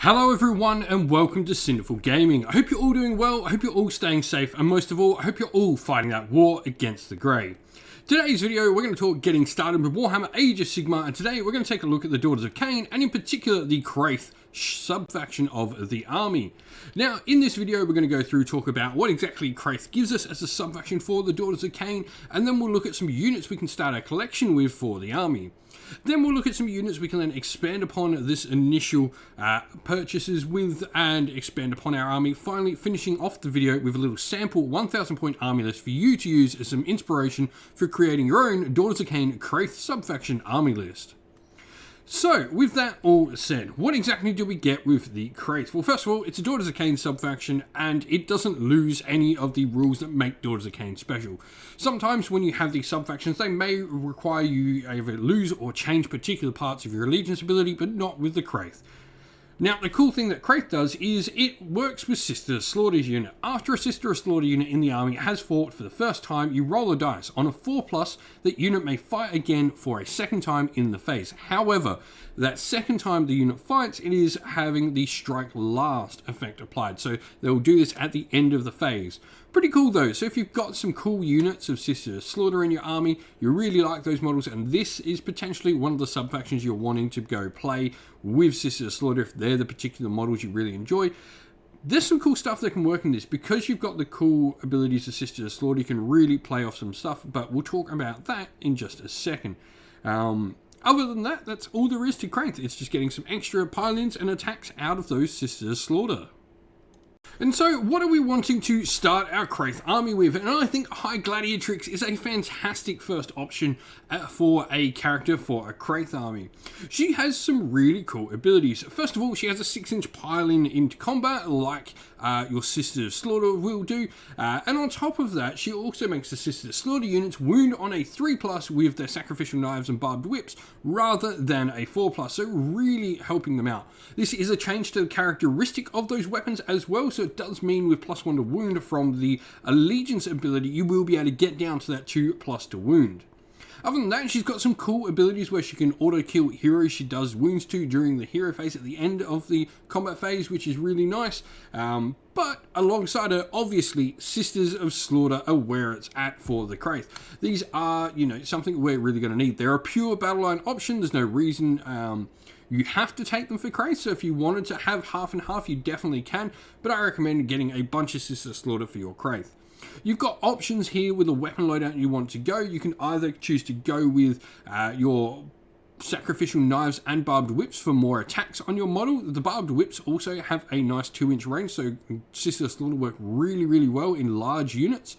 Hello everyone and welcome to Sinful Gaming. I hope you're all doing well, I hope you're all staying safe, and most of all, I hope you're all fighting that war against the Grey. Today's video, we're going to talk getting started with Warhammer Age of Sigmar, and today we're going to take a look at the Daughters of Khaine, and in particular the Kraith sub-faction of the army. Now, in this video, we're going to go through, talk about what exactly Kraith gives us as a sub-faction for the Daughters of Khaine, and then we'll look at some units we can start our collection with for the army. Then we'll look at some units we can then expand upon this initial purchases with and expand upon our army, finally finishing off the video with a little sample 1000 point army list for you to use as some inspiration for creating your own Daughters of Khaine Kraith sub-faction army list. So, with that all said, what exactly do we get with the Kraith? Well, first of all, it's a Daughters of Khaine sub-faction, and it doesn't lose any of the rules that make Daughters of Khaine special. Sometimes when you have these sub-factions, they may require you either lose or change particular parts of your allegiance ability, but not with the Kraith. Now, the cool thing that Kraith does is it works with Sister Slaughter's unit. After a Sister Slaughter unit in the army has fought for the first time, you roll a dice. On a 4+, that unit may fight again for a second time in the phase. However, that second time the unit fights, it is having the strike last effect applied. So they'll do this at the end of the phase. Pretty cool though. So if you've got some cool units of Sister Slaughter in your army, you really like those models, and this is potentially one of the sub-factions you're wanting to go play with Sister Slaughter if they're the particular models you really enjoy. There's some cool stuff that can work in this. Because you've got the cool abilities of Sister Slaughter, you can really play off some stuff, but we'll talk about that in just a second. Other than that, that's all there is to Kraith. It's just getting some extra pile-ins and attacks out of those Sister Slaughter. And so, what are we wanting to start our Kraith army with? And I think High Gladiatrix is a fantastic first option for a character for a Kraith army. She has some really cool abilities. First of all, she has a 6-inch pile-in into combat, like your Sister Slaughter will do. And on top of that, she also makes the Sister Slaughter units wound on a 3+ with their sacrificial knives and barbed whips, rather than a 4+, so really helping them out. This is a change to the characteristic of those weapons as well, so it does mean with +1 to wound from the allegiance ability, you will be able to get down to that 2+ to wound. Other than that, she's got some cool abilities where she can auto-kill heroes she does wounds to during the hero phase at the end of the combat phase, which is really nice. But alongside her, obviously, Sisters of Slaughter are where it's at for the Kraith. These are, something we're really going to need. They're a pure battle line option. There's no reason you have to take them for Kraith, so if you wanted to have half and half, you definitely can, but I recommend getting a bunch of Sister Slaughter for your Kraith. You've got options here with a weapon loadout you want to go. You can either choose to go with your sacrificial knives and barbed whips for more attacks on your model. The barbed whips also have a nice 2-inch range, so Sister Slaughter work really, really well in large units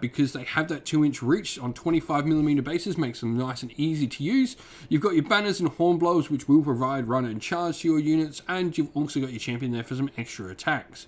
because they have that 2-inch reach on 25mm bases, makes them nice and easy to use. You've got your banners and hornblowers, which will provide run and charge to your units, and you've also got your champion there for some extra attacks.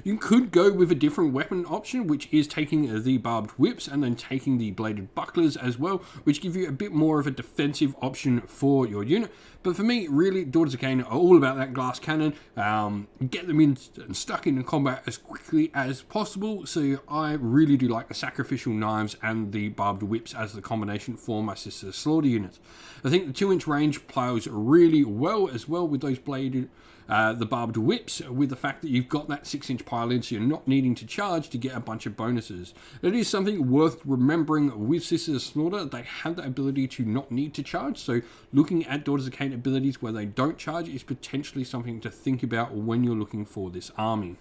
You could go with a different weapon option, which is taking the barbed whips and then taking the bladed bucklers as well, which give you a bit more of a defensive option for your unit. But for me, really, Daughters of Khaine are all about that glass cannon. Get them in and stuck in combat as quickly as possible. So I really do like the sacrificial knives and the barbed whips as the combination for my Sister Slaughter units. I think the 2-inch range plows really well as well with those bladed the barbed whips, with the fact that you've got that 6-inch pile-in, so you're not needing to charge to get a bunch of bonuses. It is something worth remembering with Sister Slaughter. They have the ability to not need to charge, so looking at Daughters of Khaine abilities where they don't charge is potentially something to think about when you're looking for this army.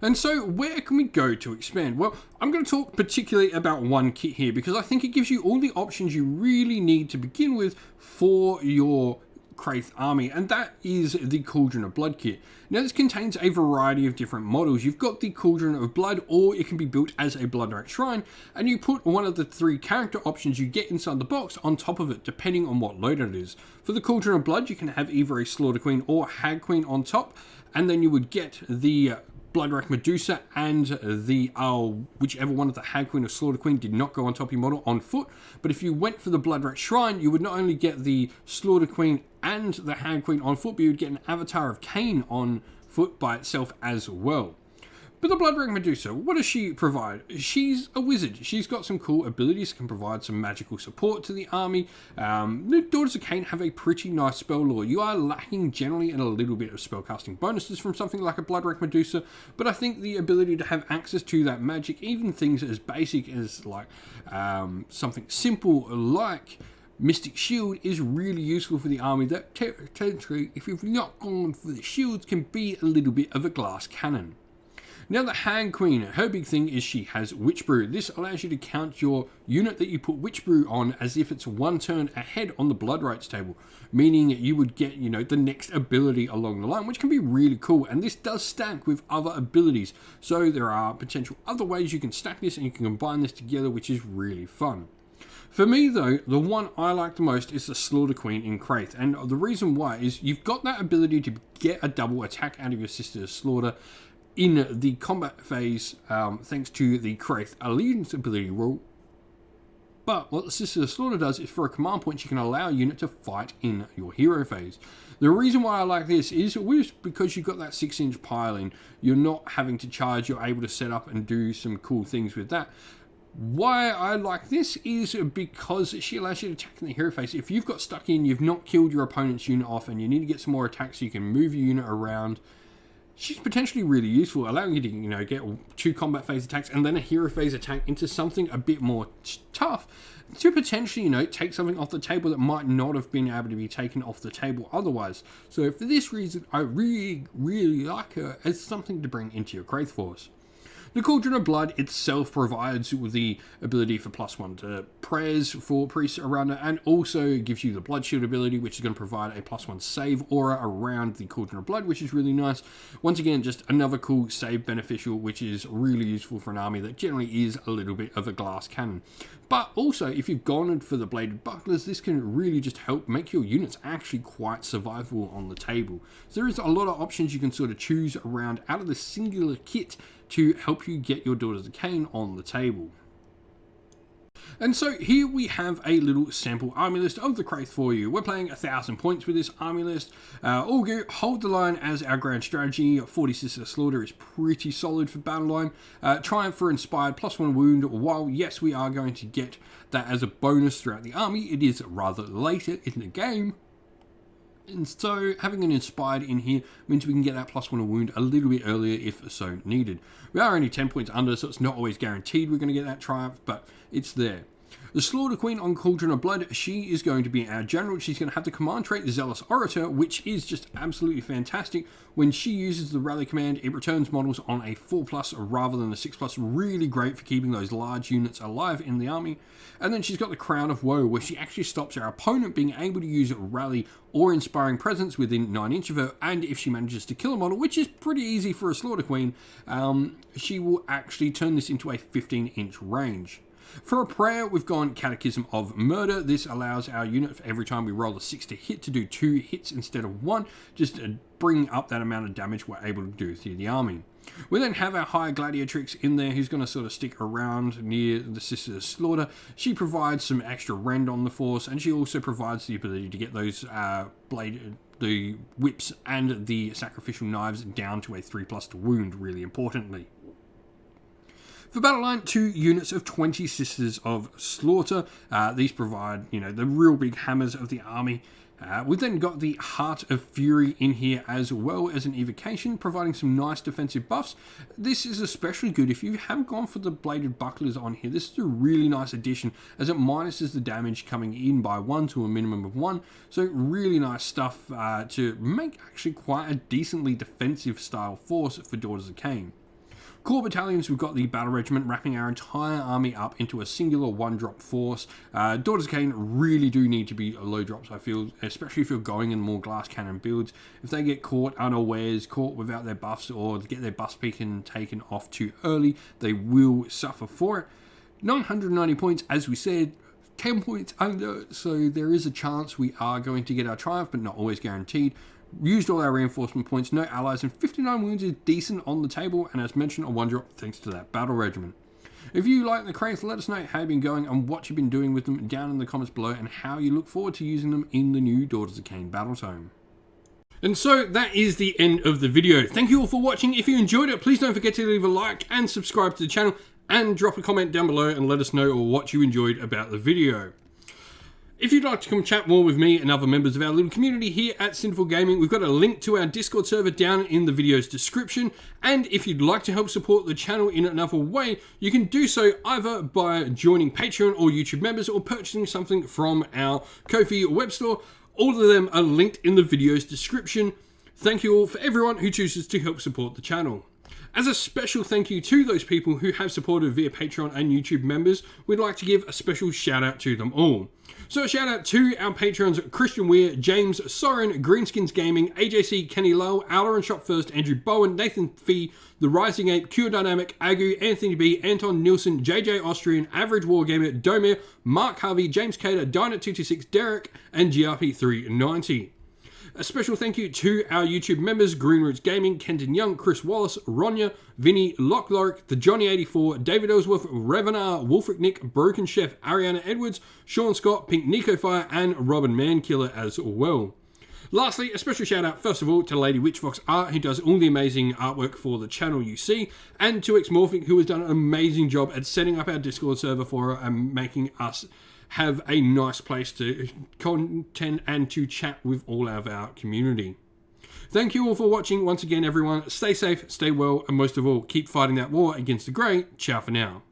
And so, where can we go to expand? Well, I'm going to talk particularly about one kit here, because I think it gives you all the options you really need to begin with for your Kraith army, and that is the Cauldron of Blood Kit. Now, this contains a variety of different models. You've got the Cauldron of Blood, or it can be built as a Bloodwork Shrine, and you put one of the 3 character options you get inside the box on top of it, depending on what loadout it is. For the Cauldron of Blood, you can have either a Slaughter Queen or Hag Queen on top, and then you would get the Bloodwork Medusa and the whichever one of the Hag Queen or Slaughter Queen did not go on top of your model on foot. But if you went for the Bloodwork Shrine, you would not only get the Slaughter Queen and the Hag Queen on foot, but you would get an avatar of Khaine on foot by itself as well. But the Bloodwork Medusa, what does she provide? She's a wizard. She's got some cool abilities, can provide some magical support to the army. The Daughters of Khaine have a pretty nice spell lore. You are lacking generally in a little bit of spellcasting bonuses from something like a Bloodwork Medusa, but I think the ability to have access to that magic, even things as basic as like something simple like Mystic Shield, is really useful for the army that potentially, if you've not gone for the shields, can be a little bit of a glass cannon. Now the Hand Queen, her big thing is she has Witch Brew. This allows you to count your unit that you put Witch Brew on as if it's one turn ahead on the blood rights table, meaning you would get, the next ability along the line, which can be really cool. And this does stack with other abilities, so there are potential other ways you can stack this and you can combine this together, which is really fun. For me though, the one I like the most is the Slaughter Queen in Kraith, and the reason why is you've got that ability to get a double attack out of your Sister's Slaughter in the combat phase, thanks to the Kraith Allegiance ability rule. But what the Sister's Slaughter does is for a command point, you can allow a unit to fight in your hero phase. The reason why I like this is because you've got that 6-inch pile-in, you're not having to charge, you're able to set up and do some cool things with that. Why I like this is because she allows you to attack in the hero phase. If you've got stuck in, you've not killed your opponent's unit off, and you need to get some more attacks so you can move your unit around, she's potentially really useful, allowing you to, get 2 combat phase attacks and then a hero phase attack into something a bit more tough to potentially, take something off the table that might not have been able to be taken off the table otherwise. So for this reason, I really, really like her as something to bring into your Kraith force. The Cauldron of Blood itself provides the ability for +1 to prayers for priests around it, and also gives you the Blood Shield ability, which is going to provide a +1 save aura around the Cauldron of Blood, which is really nice. Once again, just another cool save beneficial, which is really useful for an army that generally is a little bit of a glass cannon. But also, if you've gone for the Bladed Bucklers, this can really just help make your units actually quite survivable on the table. So there is a lot of options you can sort of choose around out of the singular kit to help you get your Daughters of Khaine on the table. And so here we have a little sample army list of the Kraith for you. We're playing 1,000 points with this army list. All good, hold the line as our grand strategy. 40 Sister Slaughter is pretty solid for battle line. Triumph for Inspired, +1 wound. While yes, we are going to get that as a bonus throughout the army, it is rather later in the game. And so having an Inspired in here means we can get that +1 wound a little bit earlier if so needed. We are only 10 points under, so it's not always guaranteed we're going to get that Triumph, but it's there. The Slaughter Queen on Cauldron of Blood, she is going to be our general. She's going to have the command trait Zealous Orator, which is just absolutely fantastic. When she uses the rally command, it returns models on a 4+ rather than a 6+. Really great for keeping those large units alive in the army. And then she's got the Crown of Woe, where she actually stops our opponent being able to use rally or inspiring presence within 9 inch of her, and if she manages to kill a model, which is pretty easy for a Slaughter Queen, she will actually turn this into a 15-inch range. For a prayer, we've gone Catechism of Murder. This allows our unit, for every time we roll a 6 to hit, to do 2 hits instead of 1, just to bring up that amount of damage we're able to do through the army. We then have our High Gladiatrix in there, who's going to sort of stick around near the Sister's Slaughter. She provides some extra rend on the force, and she also provides the ability to get those the whips and the sacrificial knives down to a 3+ to wound, really importantly. For battle line, 2 units of 20 Sisters of Slaughter. These provide, the real big hammers of the army. We've then got the Heart of Fury in here as well as an evocation, providing some nice defensive buffs. This is especially good if you haven't gone for the Bladed Bucklers on here. This is a really nice addition as it minuses the damage coming in by 1 to a minimum of 1. So really nice stuff to make actually quite a decently defensive style force for Daughters of Khaine. Core Battalions, we've got the Battle Regiment wrapping our entire army up into a singular 1-drop force. Daughters of Khaine really do need to be low drops, I feel, especially if you're going in more glass cannon builds. If they get caught unawares, caught without their buffs, or get their buff beacon taken off too early, they will suffer for it. 990 points, as we said, 10 points under, so there is a chance we are going to get our Triumph, but not always guaranteed. Used all our reinforcement points, no allies, and 59 wounds is decent on the table, and as mentioned, a 1-drop thanks to that battle regiment. If you like the Kraith, let us know how you've been going and what you've been doing with them down in the comments below, and how you look forward to using them in the new Daughters of Khaine battle tome. And so that is the end of the video. Thank you all for watching. If you enjoyed it, please don't forget to leave a like and subscribe to the channel and drop a comment down below and let us know what you enjoyed about the video. If you'd like to come chat more with me and other members of our little community here at Sinful Gaming, we've got a link to our Discord server down in the video's description. And if you'd like to help support the channel in another way, you can do so either by joining Patreon or YouTube members or purchasing something from our Ko-fi web store. All of them are linked in the video's description. Thank you all for everyone who chooses to help support the channel. As a special thank you to those people who have supported via Patreon and YouTube members, we'd like to give a special shout out to them all. So a shout out to our patrons Christian Weir, James, Soren, Greenskins Gaming, AJC, Kenny Lowe, Owler and Shop First, Andrew Bowen, Nathan Fee, The Rising Ape, Q Dynamic, Agu, Anthony B, Anton Nielsen, JJ Austrian, Average Wargamer, Domir, Mark Harvey, James Cater, Dyna226, Derek, and GRP390. A special thank you to our YouTube members, Green Roots Gaming, Kenton Young, Chris Wallace, Ronya, Vinny, Lockloric, The Johnny84, David Ellsworth, Revenar, Wolfric Nick, Broken Chef, Ariana Edwards, Sean Scott, Pink Nico Fire, and Robin Mankiller as well. Lastly, a special shout out first of all to Lady Witchfox Art, who does all the amazing artwork for the channel you see, and to Xmorphic, who has done an amazing job at setting up our Discord server for her and making us have a nice place to content and to chat with all of our community. Thank you all for watching once again, everyone. Stay safe, stay well, and most of all, keep fighting that war against the Grey. Ciao for now.